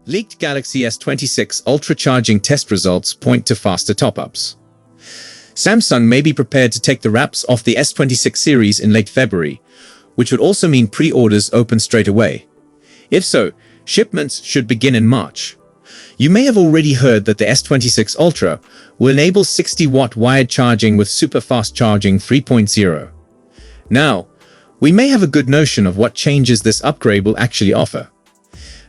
Leaked Galaxy S26 Ultra charging test results point to faster top-ups. Samsung may be prepared to take the wraps off the S26 series in late February, which would also mean pre-orders open straight away. If so, shipments should begin in March. You may have already heard that the S26 Ultra will enable 60-watt wired charging with super fast charging 3.0. Now, we may have a good notion of what changes this upgrade will actually offer.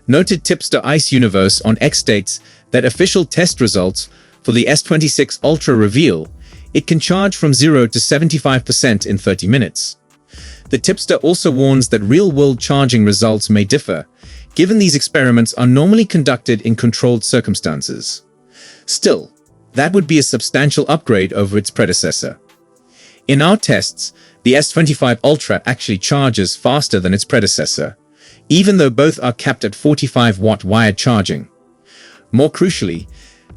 Noted tipster Ice Universe on X states that official test results for the S26 Ultra reveal it can charge from 0 to 75% in 30 minutes. The tipster also warns that real-world charging results may differ, given these experiments are normally conducted in controlled circumstances. Still, that would be a substantial upgrade over its predecessor. In our tests, the S25 Ultra actually charges faster than its predecessor, even though both are capped at 45-watt wired charging. More crucially,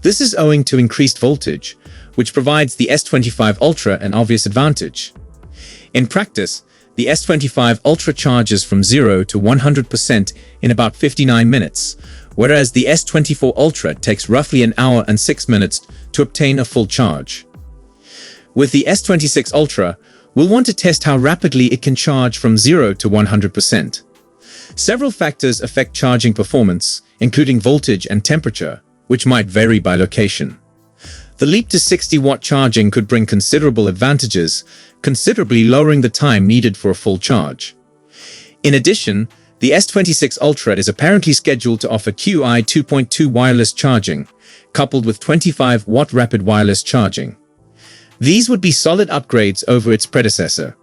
this is owing to increased voltage, which provides the S25 Ultra an obvious advantage. In practice, the S25 Ultra charges from 0 to 100% in about 59 minutes, whereas the S24 Ultra takes roughly an hour and 6 minutes to obtain a full charge. With the S26 Ultra, we'll want to test how rapidly it can charge from 0 to 100%. Several factors affect charging performance, including voltage and temperature, which might vary by location. The leap to 60-watt charging could bring considerable advantages, considerably lowering the time needed for a full charge. In addition, the S26 Ultra is apparently scheduled to offer Qi 2.2 wireless charging, coupled with 25-watt rapid wireless charging. These would be solid upgrades over its predecessor.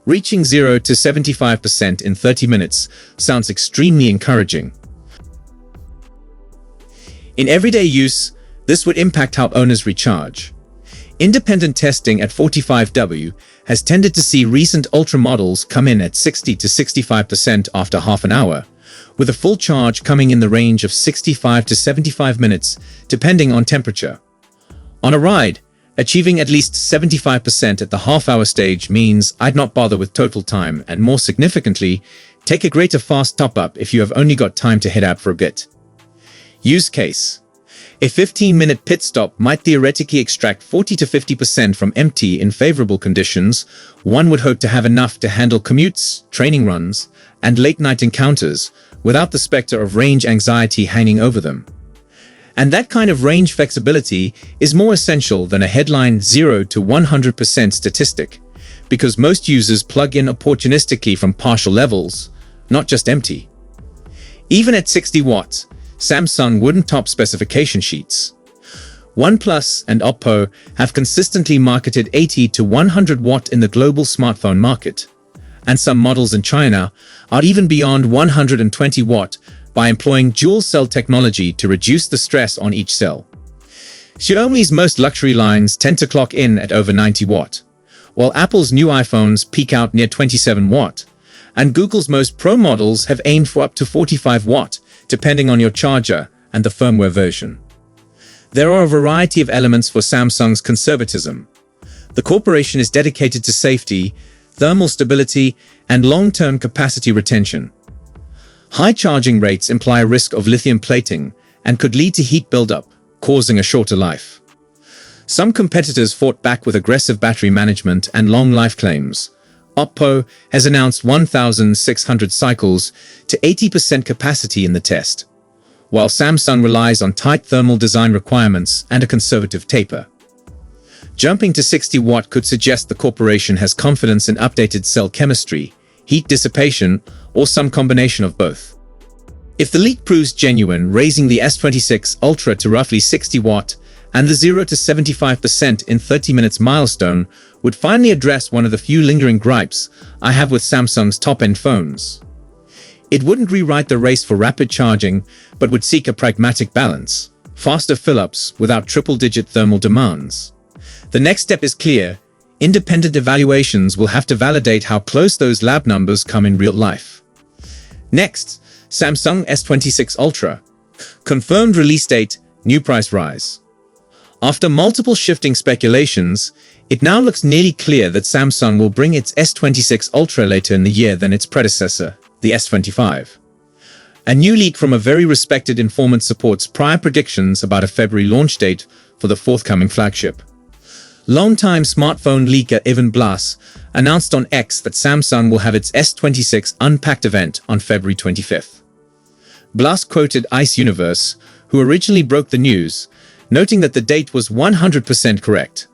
Reaching 0 to 75% in 30 minutes sounds extremely encouraging. In everyday use, this would impact how owners recharge. Independent testing at 45W has tended to see recent Ultra models come in at 60 to 65% after half an hour, with a full charge coming in the range of 65 to 75 minutes, depending on temperature. On a ride, achieving at least 75% at the half-hour stage means I'd not bother with total time and, more significantly, take a greater fast top-up if you have only got time to head out for a bit. Use case. A 15-minute pit stop might theoretically extract 40 to 50% from empty in favorable conditions. One would hope to have enough to handle commutes, training runs, and late-night encounters without the specter of range anxiety hanging over them. And that kind of range flexibility is more essential than a headline 0 to 100% statistic, because most users plug in opportunistically from partial levels, not just empty. Even at 60 watts, Samsung wouldn't top specification sheets. OnePlus and Oppo have consistently marketed 80 to 100 watt in the global smartphone market, and some models in China are even beyond 120 watt by employing dual-cell technology to reduce the stress on each cell. Xiaomi's most luxury lines tend to clock in at over 90 watt, while Apple's new iPhones peak out near 27 watt, and Google's most pro models have aimed for up to 45 watt, depending on your charger and the firmware version. There are a variety of elements for Samsung's conservatism. The corporation is dedicated to safety, thermal stability, and long-term capacity retention. High charging rates imply a risk of lithium plating and could lead to heat buildup, causing a shorter life. Some competitors fought back with aggressive battery management and long life claims. Oppo has announced 1,600 cycles to 80% capacity in the test, while Samsung relies on tight thermal design requirements and a conservative taper. Jumping to 60 watt could suggest the corporation has confidence in updated cell chemistry, heat dissipation, or some combination of both. If the leak proves genuine, raising the S26 Ultra to roughly 60 watt and the 0 to 75% in 30 minutes milestone would finally address one of the few lingering gripes I have with Samsung's top-end phones. It wouldn't rewrite the race for rapid charging, but would seek a pragmatic balance, faster fill-ups without triple-digit thermal demands. The next step is clear. Independent evaluations will have to validate how close those lab numbers come in real life. Next, Samsung S26 Ultra. Confirmed release date, new price rise. After multiple shifting speculations, it now looks nearly clear that Samsung will bring its S26 Ultra later in the year than its predecessor, the S25. A new leak from a very respected informant supports prior predictions about a February launch date for the forthcoming flagship. Longtime smartphone leaker Evan Blass announced on X that Samsung will have its S26 Unpacked event on February 25th. Blass quoted Ice Universe, who originally broke the news, noting that the date was 100% correct.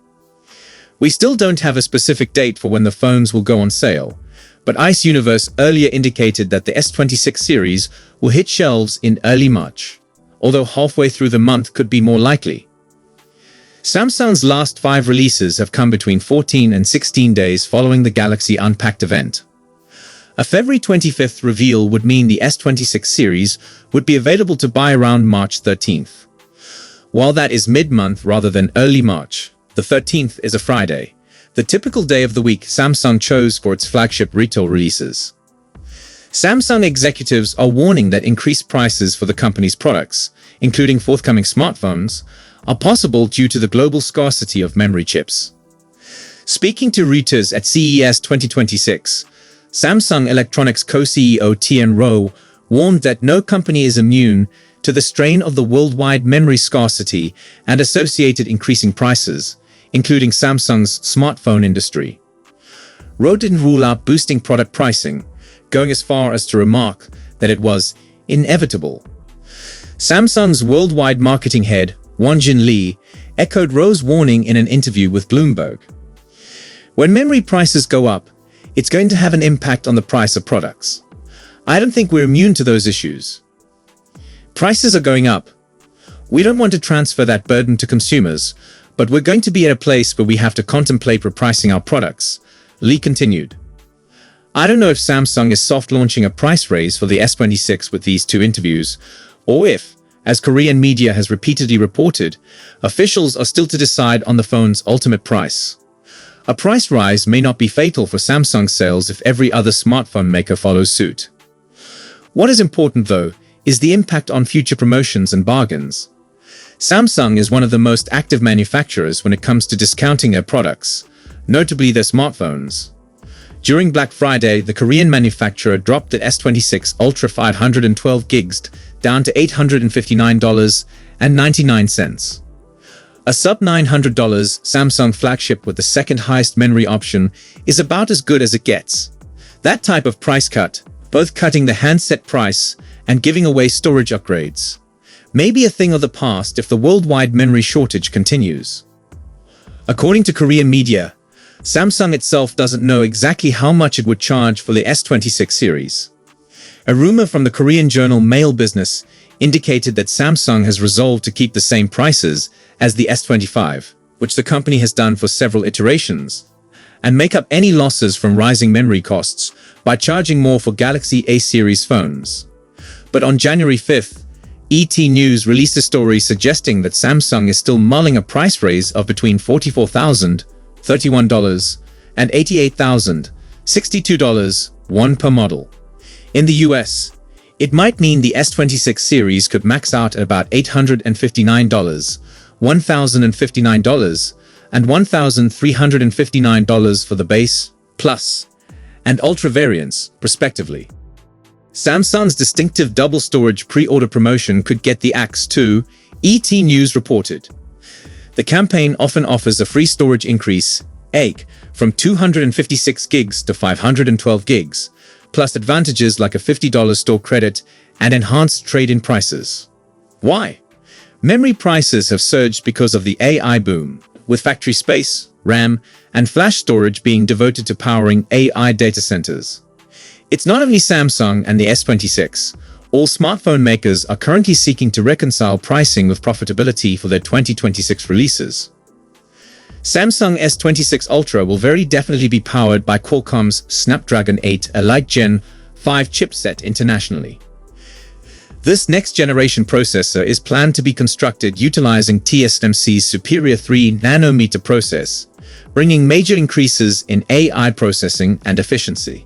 "We still don't have a specific date for when the phones will go on sale, but Ice Universe earlier indicated that the S26 series will hit shelves in early March, although halfway through the month could be more likely." Samsung's last 5 releases have come between 14 and 16 days following the Galaxy Unpacked event. A February 25th reveal would mean the S26 series would be available to buy around March 13th. While that is mid-month rather than early March, the 13th is a Friday, the typical day of the week Samsung chose for its flagship retail releases. Samsung executives are warning that increased prices for the company's products, including forthcoming smartphones, are possible due to the global scarcity of memory chips. Speaking to Reuters at CES 2026, Samsung Electronics co-CEO Tien Ro warned that no company is immune to the strain of the worldwide memory scarcity and associated increasing prices, including Samsung's smartphone industry. Ro didn't rule out boosting product pricing, going as far as to remark that it was inevitable. Samsung's worldwide marketing head, Wanjin Lee, echoed Ro's warning in an interview with Bloomberg. "When memory prices go up, it's going to have an impact on the price of products. I don't think we're immune to those issues. Prices are going up. We don't want to transfer that burden to consumers, but we're going to be at a place where we have to contemplate repricing our products," Lee continued. I don't know if Samsung is soft launching a price raise for the S26 with these 2 interviews, or if, as Korean media has repeatedly reported, officials are still to decide on the phone's ultimate price. A price rise may not be fatal for Samsung sales if every other smartphone maker follows suit. What is important, though, is the impact on future promotions and bargains. Samsung is one of the most active manufacturers when it comes to discounting their products, notably their smartphones. During Black Friday, the Korean manufacturer dropped the S26 Ultra 512 gigs down to $859.99. A sub-$900 Samsung flagship with the second highest memory option is about as good as it gets. That type of price cut, both cutting the handset price and giving away storage upgrades, may be a thing of the past if the worldwide memory shortage continues. According to Korean media, Samsung itself doesn't know exactly how much it would charge for the S26 series. A rumor from the Korean journal Mail Business indicated that Samsung has resolved to keep the same prices as the S25, which the company has done for several iterations, and make up any losses from rising memory costs by charging more for Galaxy A series phones. But on January 5th, ET News released a story suggesting that Samsung is still mulling a price raise of between $44,031 and $88,062, one per model. In the US, it might mean the S26 series could max out at about $859, $1,059, and $1,359 for the base, plus, and Ultra variants, respectively. Samsung's distinctive double storage pre-order promotion could get the axe too, ET News reported. The campaign often offers a free storage increase, AIC, from 256 gigs to 512 gigs, plus advantages like a $50 store credit and enhanced trade-in prices. Why? Memory prices have surged because of the AI boom, with factory space, RAM, and flash storage being devoted to powering AI data centers. It's not only Samsung and the S26. All smartphone makers are currently seeking to reconcile pricing with profitability for their 2026 releases. Samsung S26 Ultra will very definitely be powered by Qualcomm's Snapdragon 8 Elite Gen 5 chipset internationally. This next-generation processor is planned to be constructed utilizing TSMC's superior 3nm process, bringing major increases in AI processing and efficiency.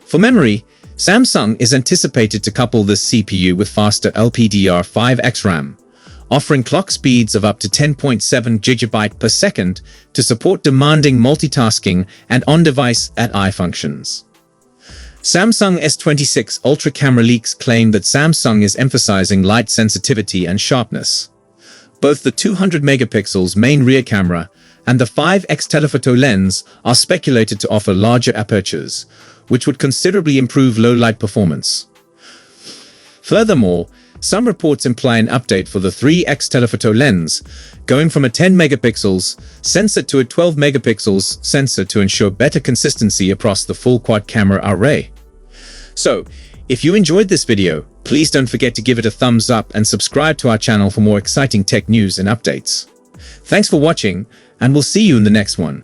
For memory, Samsung is anticipated to couple this CPU with faster LPDDR5X RAM, offering clock speeds of up to 10.7 GB per second to support demanding multitasking and on-device AI functions. Samsung S26 Ultra camera leaks claim that Samsung is emphasizing light sensitivity and sharpness. Both the 200 megapixels main rear camera and the 5x telephoto lens are speculated to offer larger apertures, which would considerably improve low-light performance. Furthermore, some reports imply an update for the 3x telephoto lens, going from a 10 megapixels sensor to a 12 megapixels sensor to ensure better consistency across the full quad camera array. So, if you enjoyed this video, please don't forget to give it a thumbs up and subscribe to our channel for more exciting tech news and updates. Thanks for watching, and we'll see you in the next one.